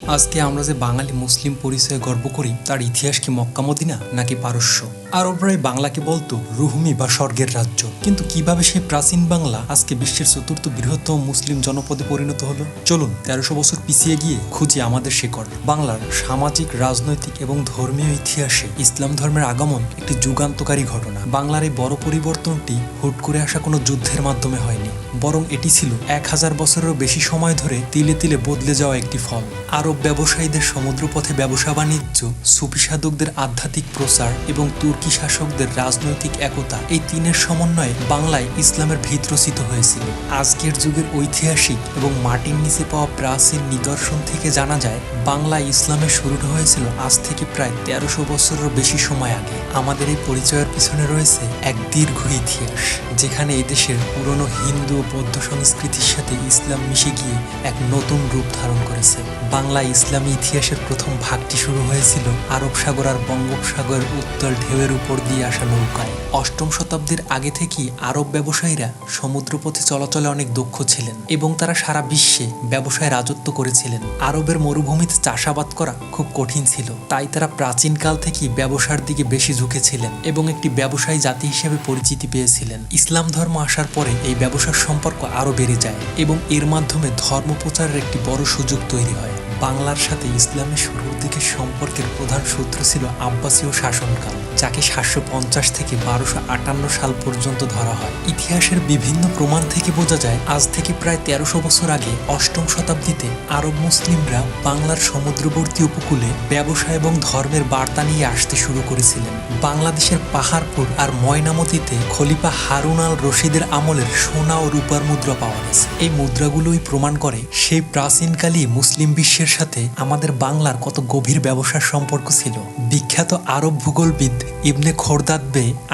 আজকে আমরা যে বাঙালি মুসলিম পরিচয়ে গর্ব করি তার ইতিহাস কি মক্কা মদিনা নাকি পারস্য? আরবরাই বাংলাকে বলতো রুহমি বা স্বর্গের রাজ্য। কিন্তু কিভাবে সেই প্রাচীন বাংলা আজকে বিশ্বের চতুর্থ বৃহত্তম মুসলিম জনপদে পরিণত হলো? চলুন ১৩০০ বছর পিছিয়ে গিয়ে খুঁজি আমাদের শিকড়। বাংলার সামাজিক, রাজনৈতিক এবং ধর্মীয় ইতিহাসে ইসলাম ধর্মের আগমন একটি যুগান্তকারী ঘটনা। বাংলার এই বড় পরিবর্তনটি হুট করে আসা কোনো যুদ্ধের মাধ্যমে হয়নি, বরং এটি ছিল ১০০০ বছরেরও বেশি সময় ধরে তিলে তিলে বদলে যাওয়া একটি ফল। আরব ব্যবসায়ীদের সমুদ্রপথে ব্যবসা বাণিজ্য, সুফি সাধকদের আধ্যাত্মিক প্রচার এবং তুর্কি শাসকদের রাজনৈতিক একতা, এই তিনের সমন্বয়ে বাংলায় ইসলামের ভিত রচিত হয়েছিল। আজকের যুগের ঐতিহাসিক এবং মাটির নিচে পাওয়া প্রাচীন নিদর্শন থেকে জানা যায় বাংলায় ইসলামের শুরুটা হয়েছিল আজ থেকে প্রায় ১৩০০ বছরেরও বেশি সময় আগে। আমাদের এই পরিচয়ের পিছনে রয়েছে এক দীর্ঘ ইতিহাস, যেখানে এই দেশের পুরনো হিন্দু ও বৌদ্ধ সংস্কৃতির সাথে ইসলাম মিশে গিয়ে এক নতুন রূপ ধারণ করেছে। বাংলা ইসলামী ইতিহাসের প্রথম ভাগটি শুরু হয়েছিল আরব সাগর আর বঙ্গোপসাগরের উত্তাল ঢেউয়ের উপর দিয়ে আসা নৌকায়। অষ্টম শতাব্দীর আগে থেকেই আরব ব্যবসায়ীরা সমুদ্রপথে চলাচলে অনেক দক্ষ ছিলেন এবং তারা সারা বিশ্বে ব্যবসায় রাজত্ব করেছিলেন। আরবের মরুভূমিতে চাষাবাদ করা খুব কঠিন ছিল, তাই তারা প্রাচীনকাল থেকেই ব্যবসার দিকে বেশি ঝুঁকেছিলেন এবং একটি ব্যবসায়ী জাতি হিসেবে পরিচিতি পেয়েছিলেন। ইসলাম ধর্ম আসার পরে এই ব্যবসার সম্পর্ক আরও বেড়ে যায় এবং এর মাধ্যমে ধর্ম প্রচারের একটি বড় সুযোগ তৈরি হয়। বাংলার সাথে ইসলামের শুরুর দিকের সম্পর্কের প্রধান সূত্র ছিল আব্বাসীয় শাসনকাল, যাকে ৭৫০ থেকে ১২৫৮ সাল পর্যন্ত ধরা হয়। ইতিহাসের বিভিন্ন প্রমাণ থেকে বোঝা যায় আজ থেকে প্রায় ১৩০০ বছর আগে অষ্টম শতাব্দীতে আরব মুসলিমরা বাংলার সমুদ্রবর্তী উপকূলে ব্যবসা এবং ধর্মের বার্তা নিয়ে আসতে শুরু করেছিলেন। বাংলাদেশের পাহাড়পুর আর ময়নামতিতে খলিফা হারুন আল রশিদের আমলের সোনা ও রূপার মুদ্রা পাওয়া গেছে। এই মুদ্রাগুলোই প্রমাণ করে সেই প্রাচীনকালে মুসলিম বিশ্বের সাথে আমাদের বাংলার কত গভীর ব্যবসার সম্পর্ক ছিল। বিখ্যাত আরব ভূগোলবিদ ইবনে খোরদাদ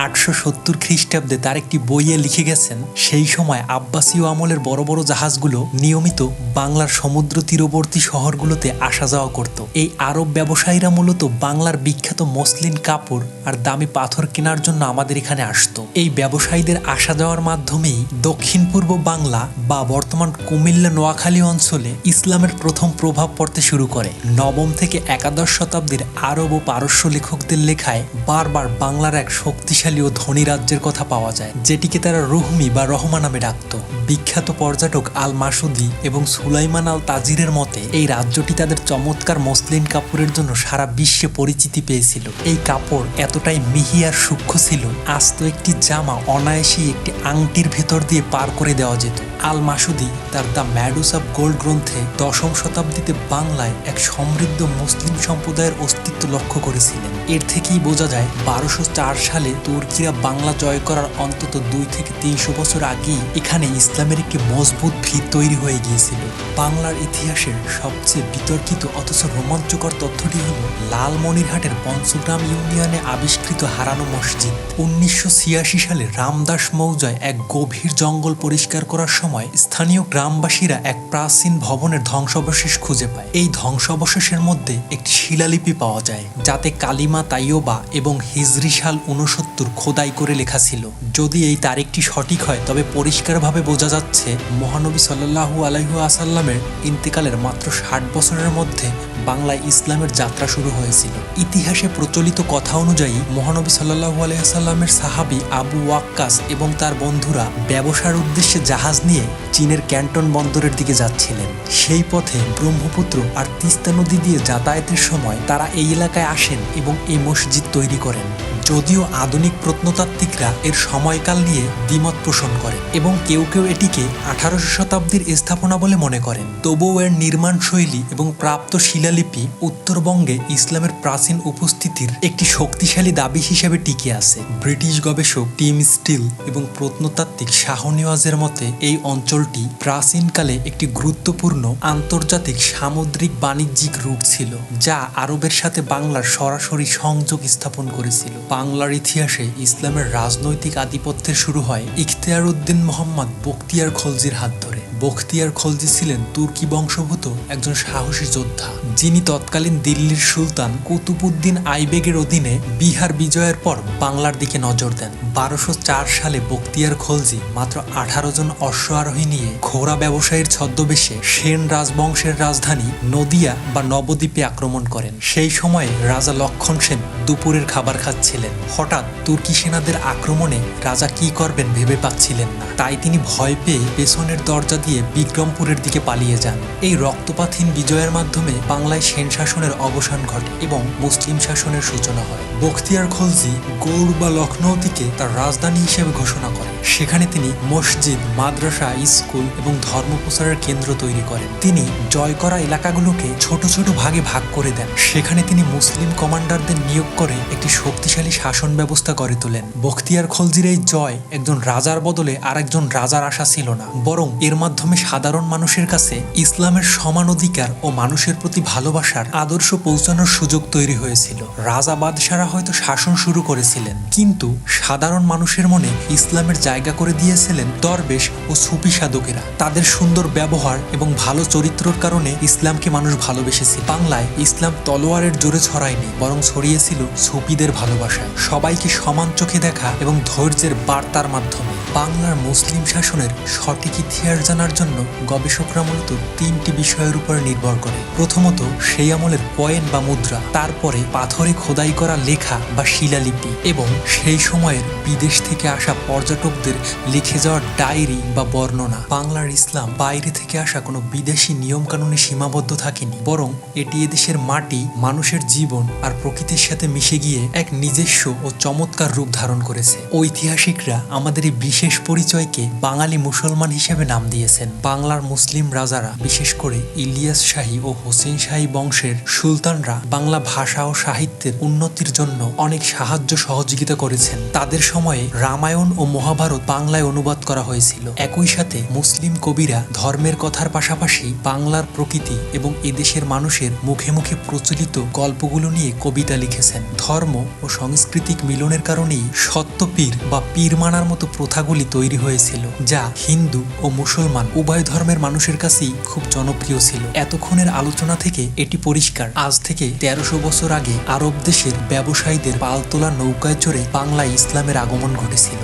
৮৭০ খ্রিস্টাব্দে তার একটি বইয়ে লিখে গেছেন, সেই সময় আব্বাসীয় আমলের বড় বড় জাহাজগুলো নিয়মিত বাংলার সমুদ্র তীরবর্তী শহরগুলোতে আসা যাওয়া করত। এই আরব ব্যবসায়ীরা মূলত বাংলার বিখ্যাত মসলিন কাপড় আর দামি পাথর কেনার জন্য আমাদের এখানে আসতো। এই ব্যবসায়ীদের আসা যাওয়ার মাধ্যমেই দক্ষিণ পূর্ব বাংলা বা বর্তমান কুমিল্লা নোয়াখালী অঞ্চলে ইসলামের প্রথম প্রভাব পড়তে শুরু করে। নবম থেকে একাদশ শতাব্দীর আরব ও পারস্য লেখকদের লেখায় বারবার বাংলার এক শক্তিশালী ও ধনী রাজ্যের কথা পাওয়া যায়, যেটিকে তারা রুহমি বা রহমা নামে ডাকত। বিখ্যাত পর্যটক আল মাসুদি এবং সুলাইমান আল তাজিরের মতে এই রাজ্যটি তাদের চমৎকার মসলিন কাপড়ের জন্য সারা বিশ্বে পরিচিতি পেয়েছিল। এই কাপড় এতটাই মিহি আর সূক্ষ্ম ছিল, আস্ত একটি জামা অনায়াসেই একটি আংটির ভেতর দিয়ে পার করে দেওয়া যেত। আল মাসুদি তার দ্য ম্যাডুস অব গোল্ড গ্রন্থে দশম শতাব্দীতে বাংলায় এক সমৃদ্ধ মুসলিম সম্প্রদায়ের অস্তিত্ব লক্ষ্য করেছিলেন। এর থেকেই বোঝা যায় ১২০৪ সালে তুর্কিরা বাংলা জয় করার অন্তত ২ থেকে ৩০০ বছর আগেই এখানে ইসলামের একটি মজবুত ভিত তৈরি হয়ে গিয়েছিল। বাংলার ইতিহাসের সবচেয়ে বিতর্কিত অথচ রোমাঞ্চকর তথ্যটি হল লালমনিরহাটের পঞ্চগ্রাম ইউনিয়নে আবিষ্কৃত হারানো মসজিদ। ১৯৮৬ সালে রামদাস মৌজায় এক গভীর জঙ্গল পরিষ্কার করার সময় স্থানীয় গ্রামবাসীরা এক প্রাচীন ভবনের ধ্বংসাবশেষ খুঁজে পায়। এই ধ্বংসাবশেষের মধ্যে একটি শিলালিপি পাওয়া যায়, যাতে কালিমা তাইয়্যবা এবং হিজরি সাল ৬৯ খোদাই করে লেখা ছিল। যদি এই তারিখটি সঠিক হয় তবে পরিষ্কারভাবে বোঝা যাচ্ছে মহানবী সাল্লাল্লাহু আলাইহি ওয়াসাল্লামের ইন্তেকালের মাত্র ৬০ বছরের মধ্যে বাংলায় ইসলামের যাত্রা শুরু হয়েছিল। ইতিহাসে প্রচলিত কথা অনুযায়ী মহানবী সাল্লাল্লাহু আলাইহি ওয়াসাল্লামের সাহাবী আবু ওয়াক্কাস এবং তার বন্ধুরা ব্যবসার উদ্দেশ্যে জাহাজ নিয়ে চীনের ক্যান্টন বন্দরের দিকে যাচ্ছিলেন। সেই পথে ব্রহ্মপুত্র আর তিস্তা নদী দিয়ে যাতায়াতের সময় তারা এই এলাকায় আসেন এবং এই মসজিদ তৈরি করেন। যদিও আধুনিক প্রত্নতাত্ত্বিকরা এর সময়কাল নিয়ে দ্বিমত পোষণ করেন এবং কেউ কেউ এটিকে ১৮০০ শতাব্দীর স্থাপনা বলে মনে করেন, তবুও এর নির্মাণ শৈলী এবং প্রাপ্ত শিলালিপি উত্তরবঙ্গে ইসলামের প্রাচীন উপস্থিতির একটি শক্তিশালী দাবি হিসেবে টিকে আছে। ব্রিটিশ গবেষক টিম স্টিল এবং প্রত্নতাত্ত্বিক শাহ নেওয়াজের মতে এই অঞ্চলটি প্রাচীনকালে একটি গুরুত্বপূর্ণ আন্তর্জাতিক সামুদ্রিক বাণিজ্যিক রুট ছিল, যা আরবের সাথে বাংলার সরাসরি সংযোগ স্থাপন করেছিল। বাংলার ইতিহাসে ইসলামের রাজনৈতিক আধিপত্যের শুরু হয় ইখতিয়ার উদ্দিন মোহাম্মদ বখতিয়ার খলজির হাত ধরে। বখতিয়ার খলজি ছিলেন তুর্কি বংশোদ্ভূত একজন সাহসী যোদ্ধা, যিনি তৎকালীন দিল্লির সুলতান কুতুবউদ্দিন আইবেগের অধীনে বিহার বিজয়ের পর বাংলার দিকে নজর দেন। 1204 সালে বখতিয়ার খলজি মাত্র 18 জন অশ্বারোহী নিয়ে ঘোড়া ব্যবসায়ীর ছদ্মবেশে সেন রাজবংশের রাজধানী নদিয়া বা নবদ্বীপে আক্রমণ করেন। সেই সময়ে রাজা লক্ষণ সেন দুপুরের খাবার খাচ্ছিলেন। হঠাৎ তুর্কি সেনাদের আক্রমণে রাজা কি করবেন ভেবে পাচ্ছিলেন না, তাই তিনি ভয় পেয়ে পেছনের দরজা দিয়ে বিক্রমপুরের দিকে পালিয়ে যান। এই রক্তপাতহীন বিজয়ের মাধ্যমে বাংলায় সেন শাসনের অবসান ঘটে এবং মুসলিম শাসনের সূচনা হয়। বখতিয়ার খলজি গৌড় বা লখনৌতিকে তার রাজধানী হিসেবে ঘোষণা করেন। সেখানে তিনি মসজিদ, মাদ্রাসা, স্কুল এবং ধর্ম প্রচারের কেন্দ্র তৈরি করেন। তিনি জয় করা এলাকাগুলোকে ছোট ছোট ভাগে ভাগ করে দেন। সেখানে তিনি মুসলিম কমান্ডারদের নিয়োগ করে একটি শক্তিশালী শাসন ব্যবস্থা গড়ে তোলেন। বখতিয়ার খলজির এই জয় একজন রাজার বদলে আরেকজন রাজার আশা ছিল না, বরং এর মাধ্যমে সাধারণ মানুষের কাছে ইসলামের সমান অধিকার ও মানুষের প্রতি ভালোবাসার আদর্শ পৌঁছানোর সুযোগ তৈরি হয়েছিল। রাজা বাদশারা হয়তো শাসন শুরু করেছিলেন, কিন্তু সাধারণ মানুষের মনে ইসলামের জায়গা করে দিয়েছিলেন দরবেশ ও সুফি সাধকেরা। তাদের সুন্দর ব্যবহার এবং ভালো চরিত্রের কারণে ইসলামকে মানুষ ভালোবেসেছিল। বাংলায় ইসলাম তলোয়ারের জোরে ছড়ায়নি, বরং ছড়িয়েছিল সুফিদের ভালোবাসায়, সবাইকে সমান চোখে দেখা এবং ধৈর্যের বার্তার মাধ্যমে। বাংলার মুসলিম শাসনের সঠিক ইতিহাস জানার জন্য গবেষকরা মূলত 3টি বিষয়ের উপর নির্ভর করে। প্রথমত, সেই আমলের কয়েন বা মুদ্রা, তারপরে পাথরে খোদাই করা লেখা বা শিলালিপি, এবং সেই সময়ের বিদেশ থেকে আসা পর্যটকদের লিখে যাওয়া ডায়েরি বা বর্ণনা। বাংলার ইসলাম বাইরে থেকে আসা কোনো বিদেশি নিয়মকানুনে সীমাবদ্ধ থাকেনি, বরং এটি এদেশের মাটি, মানুষের জীবন আর প্রকৃতির সাথে মিশে গিয়ে এক নিজস্ব ও চমৎকার রূপ ধারণ করেছে। ঐতিহাসিকরা আমাদের এই বিশেষ পরিচয়কে বাঙালি মুসলমান হিসেবে নাম দিয়েছেন। বাংলার মুসলিম রাজারা, বিশেষ করে ইলিয়াস শাহী ও হোসেন শাহী বংশের সুলতানরা বাংলা ভাষা ও সাহিত্যের উন্নতির জন্য অনেক সাহায্য সহযোগিতা করেছেন। তাদের সময়ে রামায়ণ ও মহাভারত বাংলায় অনুবাদ করা হয়েছিল। একই সাথে মুসলিম কবিরা ধর্মের কথার পাশাপাশি বাংলার প্রকৃতি এবং এদেশের মানুষের মুখে মুখে প্রচলিত গল্পগুলো নিয়ে কবিতা লিখেছেন। ধর্ম ও সাংস্কৃতিক মিলনের কারণেই সত্যপীর বা পীর মানার মতো প্রথাগুলি তৈরি হয়েছিল, যা হিন্দু ও মুসলমান উভয় ধর্মের মানুষের কাছেই খুব জনপ্রিয় ছিল। এতক্ষণের আলোচনা থেকে এটি পরিষ্কার, আজ থেকে 1300 বছর আগে আরব দেশের ব্যবসায়ীদের পালতোলা নৌকায় চড়ে বাংলায় ইসলামের আগমন ঘটেছিল।